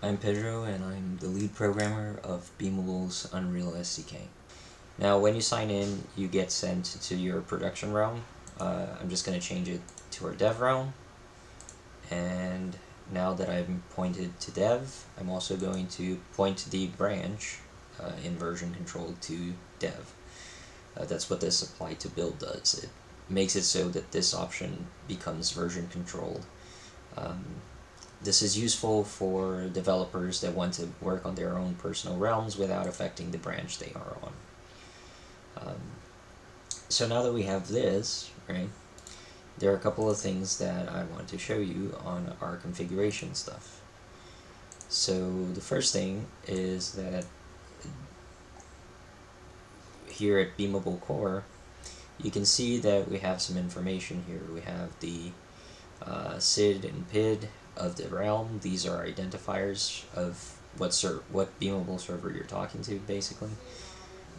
I'm Pedro, and I'm the lead programmer of Beamable's Unreal SDK. Now, when you sign in, you get sent to your production realm. I'm just going to change it to our dev realm. And now that I'm pointed to dev, I'm also going to point the branch in version control to dev. That's what this apply to build does. It makes it so that this option becomes version controlled. Um, This is useful for developers that want to work on their own personal realms without affecting the branch they are on. Um, so now that we have this, right, there are a couple of things that I want to show you on our configuration stuff. So the first thing is that here at Beamable Core, you can see that we have some information here. We have the SID and PID of the realm. These are identifiers of what Beamable server you're talking to, basically.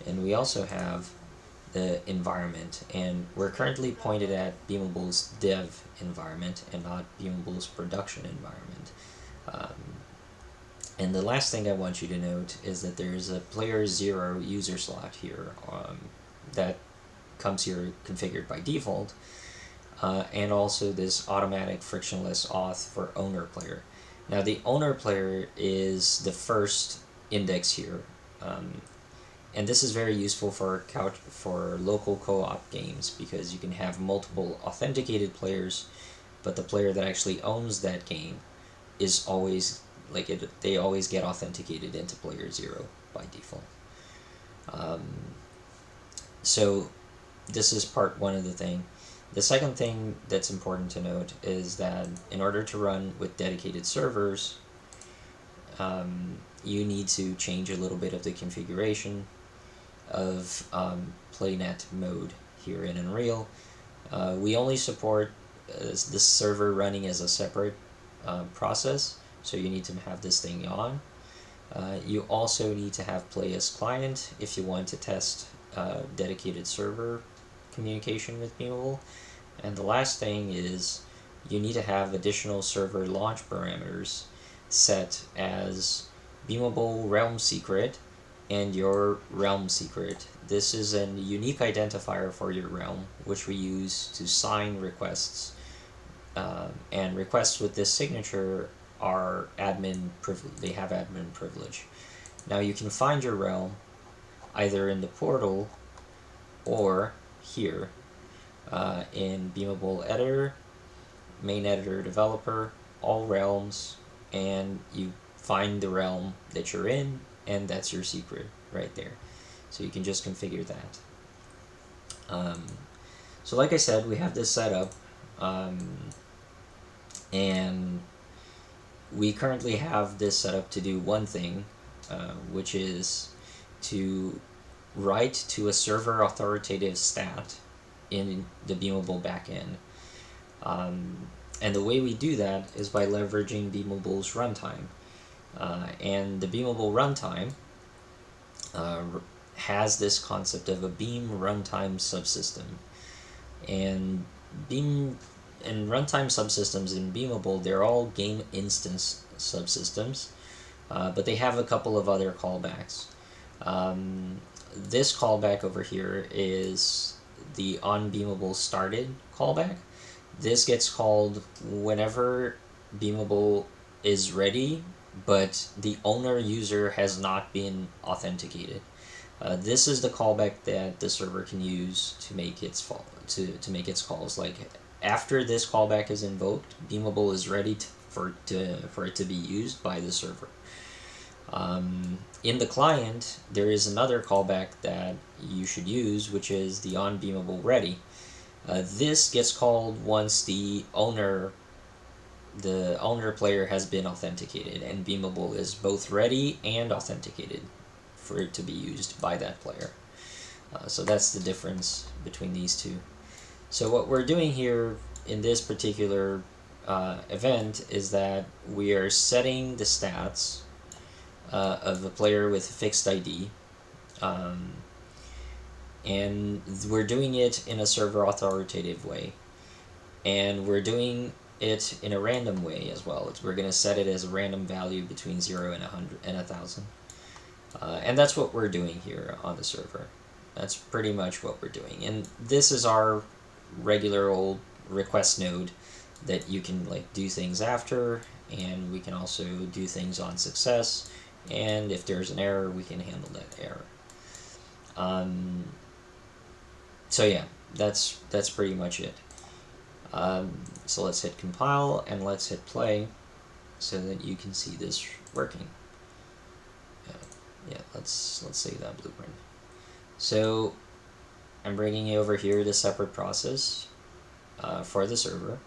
And we also have the environment, and we're currently pointed at Beamable's dev environment and not Beamable's production environment. And the last thing I want you to note is that there's a player 0 user slot here that comes here configured by default, and also this automatic frictionless auth for owner player. Now the owner player is the first index here, and this is very useful for local co-op games because you can have multiple authenticated players, but the player that actually owns that game is always they always get authenticated into player 0 by default. Um, so this is part one of the thing. The second thing that's important to note is that in order to run with dedicated servers, you need to change a little bit of the configuration of playnet mode here in Unreal. We only support this server running as a separate process, so you need to have this thing on. You also need to have play as client if you want to test dedicated server communication with Beamable. And the last thing is you need to have additional server launch parameters set as Beamable realm secret and your realm secret. This is a unique identifier for your realm, which we use to sign requests. And requests with this signature are admin privilege. They have admin privilege. Now you can find your realm either in the portal or here in Beamable Editor, Main Editor Developer, All Realms, and you find the realm that you're in, and that's your secret right there. So you can just configure that. So like I said, we have this set up, and we currently have this set up to do one thing, which is to write to a server authoritative stat in the Beamable backend. And the way we do that is by leveraging Beamable's runtime. And the Beamable runtime has this concept of a Beam runtime subsystem. And runtime subsystems in Beamable, they're all game instance subsystems, but they have a couple of other callbacks. This callback over here is the onBeamable started callback. This gets called whenever Beamable is ready, but the owner user has not been authenticated. This is the callback that the server can use to make its to make its calls. Like after this callback is invoked, Beamable is ready for it to be used by the server. In the client, there is another callback that you should use, which is the onBeamable ready. This gets called once the owner player has been authenticated, and Beamable is both ready and authenticated for it to be used by that player. So that's the difference between these two. So what we're doing here in this particular event is that we are setting the stats of a player with a fixed ID, and we're doing it in a server authoritative way, and we're doing it in a random way as well. We're going to set it as a random value between 0 and 100 and 1,000. And that's what we're doing here on the server. That's pretty much what we're doing. And this is our regular old request node that you can like do things after, and we can also do things on success, and if there's an error we can handle that error. So yeah, that's pretty much it. So let's hit compile and let's hit play so that you can see this working. Yeah, let's save that blueprint. So I'm bringing you over here to separate process for the server,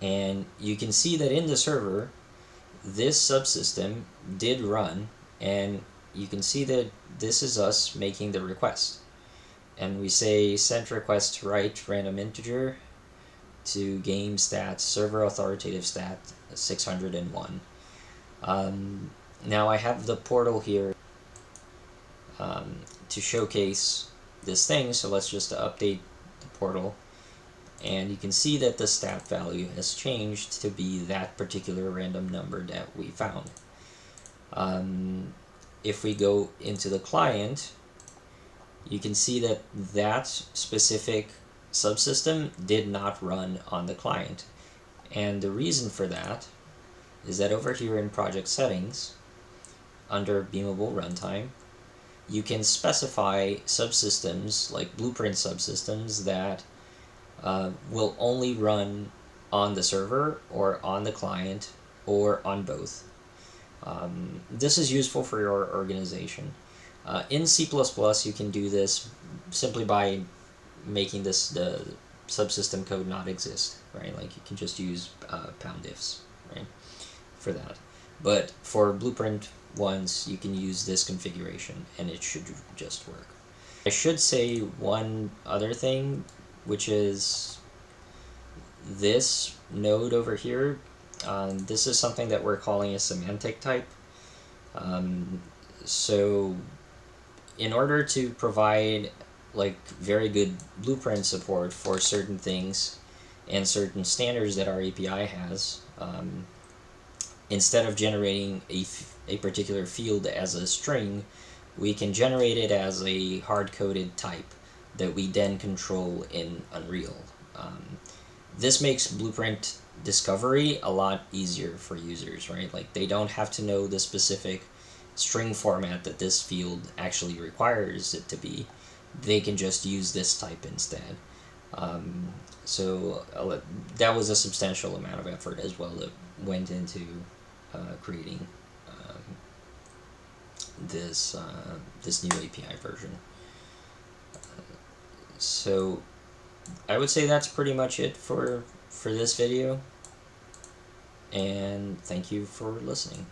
and you can see that in the server this subsystem did run, and you can see that this is us making the request, and we say send request to write random integer to game stat server authoritative stat 601. Now I have the portal here to showcase this thing, so let's just update the portal, and you can see that the stat value has changed to be that particular random number that we found. If we go into the client, you can see that that specific subsystem did not run on the client, and the reason for that is that over here in project settings under Beamable runtime you can specify subsystems like blueprint subsystems that will only run on the server or on the client or on both. This is useful for your organization. In C++, you can do this simply by making the subsystem code not exist, right? Like you can just use pound ifs, right, for that. But for blueprint ones, you can use this configuration and it should just work. I should say one other thing, which is this node over here. This is something that we're calling a semantic type. So in order to provide like very good blueprint support for certain things and certain standards that our API has, instead of generating a particular field as a string, we can generate it as a hard-coded type that we then control in Unreal. This makes blueprint discovery a lot easier for users, right? Like they don't have to know the specific string format that this field actually requires it to be. They can just use this type instead. So that was a substantial amount of effort as well that went into creating this new API version. So I would say that's pretty much it for this video, and thank you for listening.